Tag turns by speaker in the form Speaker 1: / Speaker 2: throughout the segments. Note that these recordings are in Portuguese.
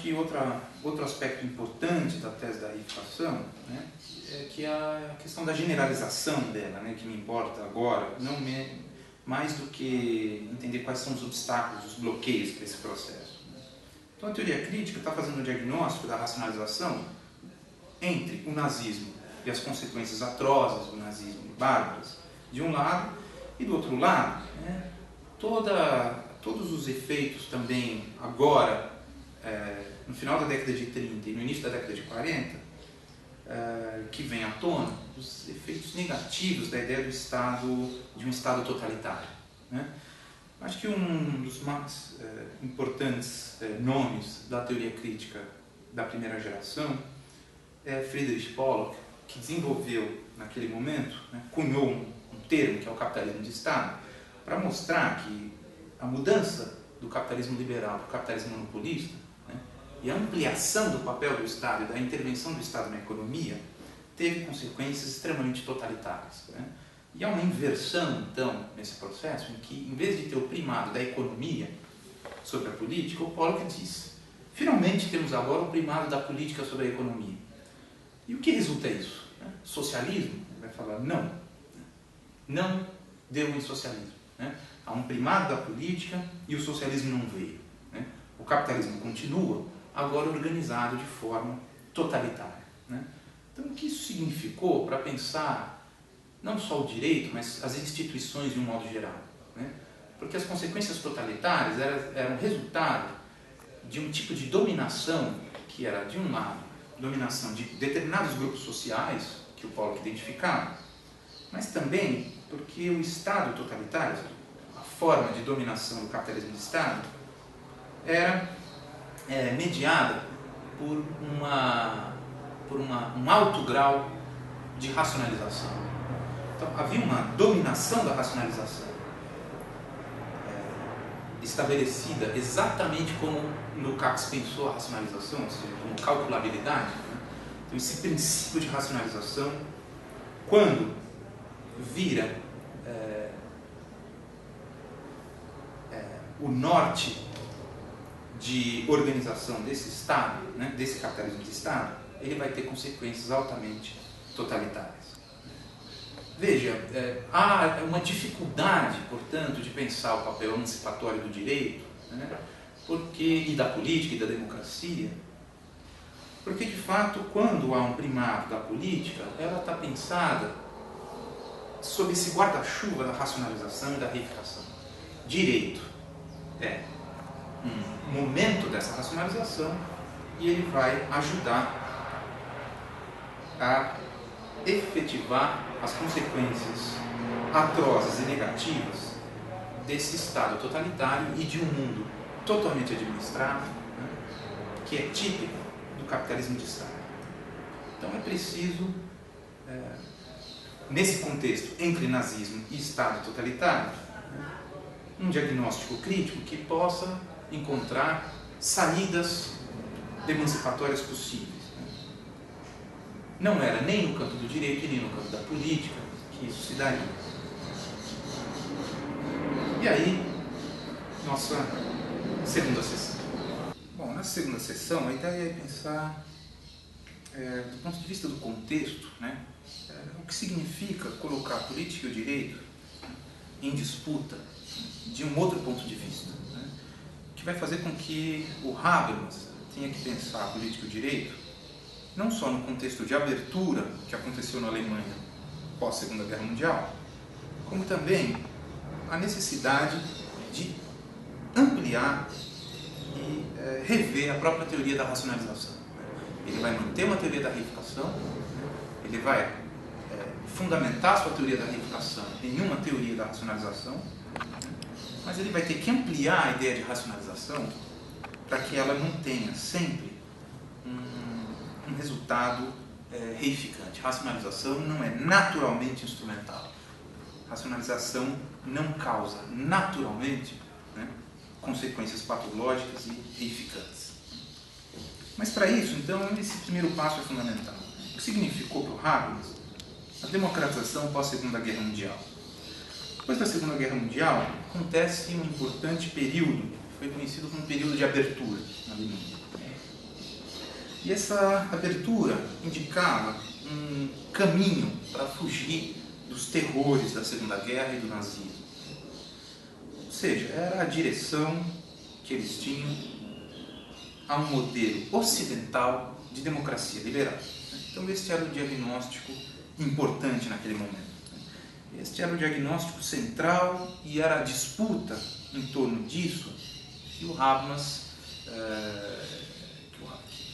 Speaker 1: que outro aspecto importante da tese da reificação, né, é que a questão da generalização dela, né, que me importa agora, mais do que entender quais são os obstáculos, os bloqueios para esse processo. Né. Então a teoria crítica está fazendo um diagnóstico da racionalização entre o nazismo e as consequências atrozes do nazismo, bárbaras, de um lado, e do outro lado, né, todos os efeitos também agora, no final da década de 30 e no início da década de 40, que vem à tona, os efeitos negativos da ideia de um Estado totalitário. Né? Acho que um dos mais importantes nomes da teoria crítica da primeira geração é Friedrich Pollock, que desenvolveu naquele momento, né, cunhou um termo que é o capitalismo de Estado, para mostrar que a mudança do capitalismo liberal para o capitalismo monopolista, né, e a ampliação do papel do Estado e da intervenção do Estado na economia teve consequências extremamente totalitárias. Né? E há uma inversão, então, nesse processo, em que, em vez de ter o primado da economia sobre a política, o Pollock diz: finalmente temos agora o primado da política sobre a economia. E o que resulta isso? Né? Socialismo? Ele vai falar não. Não deu em socialismo. Né? Há um primado da política e o socialismo não veio. Né? O capitalismo continua, agora organizado de forma totalitária. Né? Então, o que isso significou para pensar não só o direito, mas as instituições de um modo geral? Né? Porque as consequências totalitárias eram resultado de um tipo de dominação que era, de um lado, dominação de determinados grupos sociais, que o Pollock identificava, mas também porque o Estado totalitário, a forma de dominação do capitalismo de Estado, era mediada por um alto grau de racionalização. Então, havia uma dominação da racionalização estabelecida exatamente como Lukács pensou a racionalização, ou seja, como calculabilidade. Né? Então, esse princípio de racionalização, quando vira o norte de organização desse Estado, né, desse capitalismo de Estado, ele vai ter consequências altamente totalitárias. Veja, há uma dificuldade, portanto, de pensar o papel emancipatório do direito, né, e da política e da democracia, porque, de fato, quando há um primado da política, ela está pensada sob esse guarda-chuva da racionalização e da reificação. Direito é um momento dessa racionalização e ele vai ajudar a efetivar as consequências atrozes e negativas desse Estado totalitário e de um mundo totalmente administrado, né, que é típico do capitalismo de Estado. Então é preciso, nesse contexto entre nazismo e Estado totalitário, um diagnóstico crítico que possa encontrar saídas emancipatórias possíveis. Não era nem no campo do direito e nem no campo da política que isso se daria. E aí, nossa segunda sessão. Bom, na segunda sessão, a ideia é pensar, do ponto de vista do contexto, né, o que significa colocar a política e o direito em disputa de um outro ponto de vista, né, que vai fazer com que o Habermas tenha que pensar a política e o direito não só no contexto de abertura que aconteceu na Alemanha pós-Segunda Guerra Mundial, como também a necessidade de ampliar e rever a própria teoria da racionalização. Ele vai manter uma teoria da reificação, ele vai fundamentar sua teoria da reificação em uma teoria da racionalização, mas ele vai ter que ampliar a ideia de racionalização para que ela não tenha sempre um resultado reificante. Racionalização não é naturalmente instrumental. Racionalização não causa naturalmente, né, consequências patológicas e reificantes. Mas para isso, então, esse primeiro passo é fundamental. O que significou para o Habermas a democratização pós-Segunda Guerra Mundial? Depois da Segunda Guerra Mundial, acontece um importante período, que foi conhecido como um período de abertura na Alemanha. E essa abertura indicava um caminho para fugir dos terrores da Segunda Guerra e do nazismo. Ou seja, era a direção que eles tinham a um modelo ocidental de democracia liberal. Então, este era o diagnóstico importante naquele momento. Este era o diagnóstico central e era a disputa em torno disso que o Habermas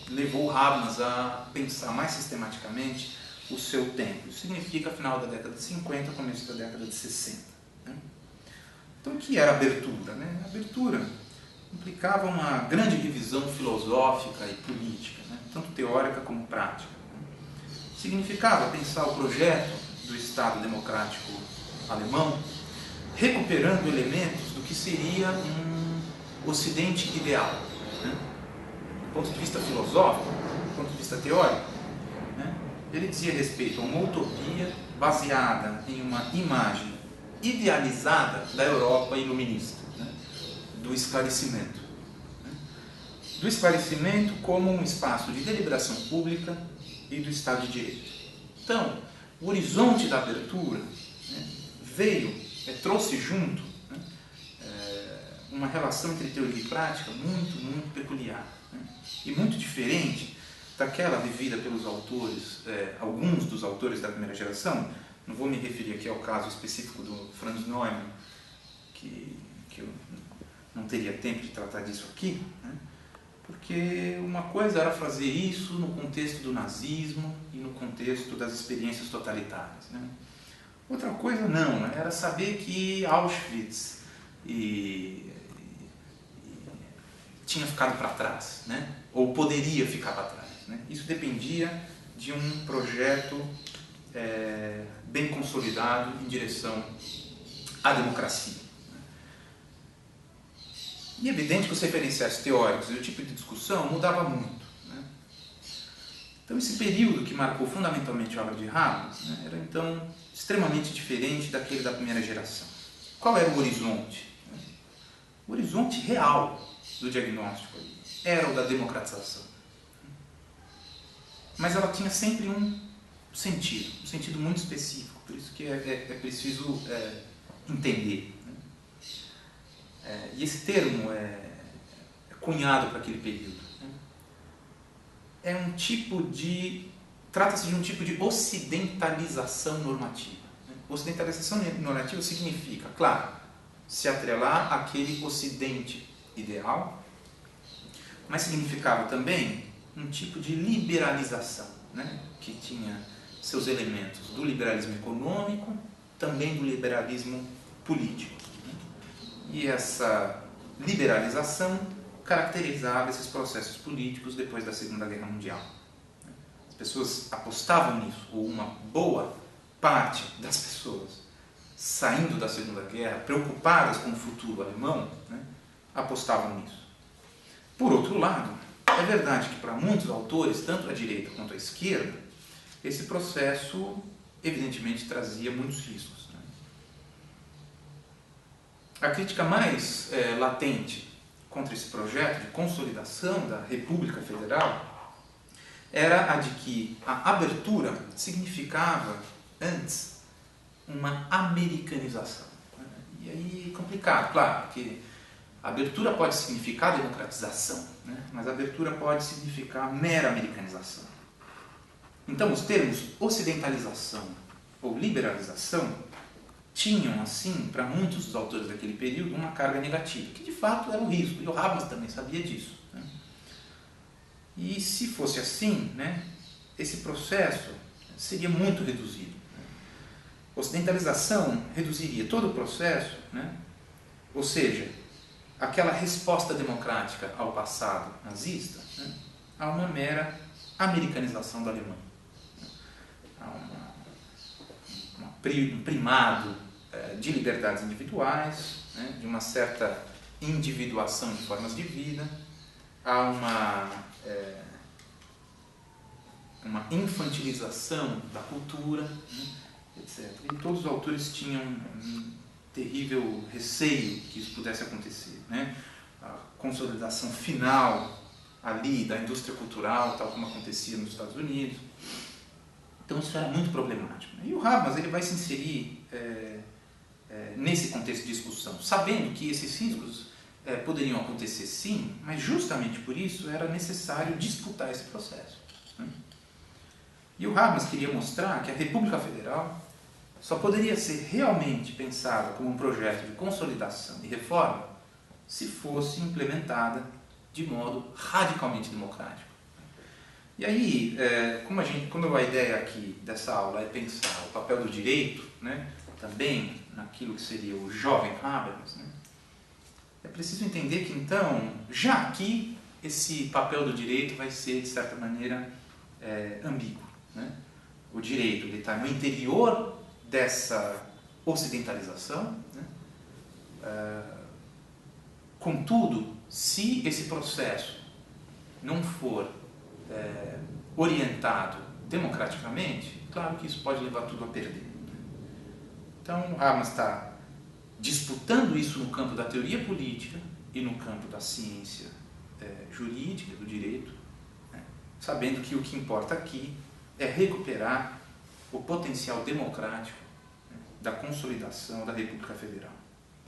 Speaker 1: levou o Habermas a pensar mais sistematicamente o seu tempo. Isso significa final da década de 50, começo da década de 60. Né? Então, o que era a abertura? Né? A abertura implicava uma grande revisão filosófica e política, né? Tanto teórica como prática. Né? Significava pensar o projeto do Estado Democrático Alemão recuperando elementos do que seria um Ocidente ideal. Né? Do ponto de vista filosófico, do ponto de vista teórico, né? Ele dizia respeito a uma utopia baseada em uma imagem idealizada da Europa iluminista, né? Do esclarecimento. Né? Do esclarecimento como um espaço de deliberação pública e do Estado de Direito. Então, o horizonte da abertura, né, trouxe junto, né, uma relação entre teoria e prática muito peculiar, né, e muito diferente daquela vivida pelos autores, alguns dos autores da primeira geração. Não vou me referir aqui ao caso específico do Franz Neumann, que eu não teria tempo de tratar disso aqui, né, porque uma coisa era fazer isso no contexto do nazismo e no contexto das experiências totalitárias, né? Outra coisa não, né? Era saber que Auschwitz tinha ficado para trás, né? Ou poderia ficar para trás, né? Isso dependia de um projeto bem consolidado em direção à democracia. E é evidente que os referenciais teóricos e o tipo de discussão mudava muito. Né? Então, esse período que marcou fundamentalmente a obra de Habermas, né, era então extremamente diferente daquele da primeira geração. Qual era o horizonte? O horizonte real do diagnóstico era o da democratização. Mas ela tinha sempre um sentido muito específico, por isso que é preciso entender. E esse termo é cunhado para aquele período. Né? Trata-se de um tipo de ocidentalização normativa. Né? Ocidentalização normativa significa, claro, se atrelar àquele ocidente ideal, mas significava também um tipo de liberalização, né? Que tinha seus elementos do liberalismo econômico, também do liberalismo político. E essa liberalização caracterizava esses processos políticos depois da Segunda Guerra Mundial. As pessoas apostavam nisso, ou uma boa parte das pessoas, saindo da Segunda Guerra, preocupadas com o futuro alemão, né, apostavam nisso. Por outro lado, é verdade que para muitos autores, tanto à direita quanto à esquerda, esse processo evidentemente trazia muitos riscos. A crítica mais latente contra esse projeto de consolidação da República Federal era a de que a abertura significava, antes, uma americanização. E aí, complicado, claro, porque a abertura pode significar democratização, né? Mas a abertura pode significar mera americanização. Então, os termos ocidentalização ou liberalização tinham, assim, para muitos dos autores daquele período, uma carga negativa, que de fato era um risco, e o Habermas também sabia disso. Né? E se fosse assim, né, esse processo seria muito reduzido. Né? Ocidentalização reduziria todo o processo, né? Ou seja, aquela resposta democrática ao passado nazista, né, a uma mera americanização da Alemanha. Né? A um primado de liberdades individuais, né, de uma certa individuação de formas de vida, há uma infantilização da cultura, né, etc. E todos os autores tinham um terrível receio que isso pudesse acontecer. Né? A consolidação final ali da indústria cultural, tal como acontecia nos Estados Unidos. Então isso era muito problemático. E o Habermas ele vai se inserir nesse contexto de discussão, sabendo que esses riscos poderiam acontecer sim, mas justamente por isso era necessário disputar esse processo. Né? E o Habermas queria mostrar que a República Federal só poderia ser realmente pensada como um projeto de consolidação e reforma se fosse implementada de modo radicalmente democrático. E aí, como a ideia aqui dessa aula é pensar o papel do direito, né, também naquilo que seria o jovem Habermas, né, é preciso entender que, então, já aqui, esse papel do direito vai ser, de certa maneira, ambíguo. Né? O direito está no interior dessa ocidentalização, né? Contudo, se esse processo não for orientado democraticamente, claro que isso pode levar tudo a perder. Então, Habermas está disputando isso no campo da teoria política e no campo da ciência jurídica, do direito, né? Sabendo que o que importa aqui é recuperar o potencial democrático, né, da consolidação da República Federal.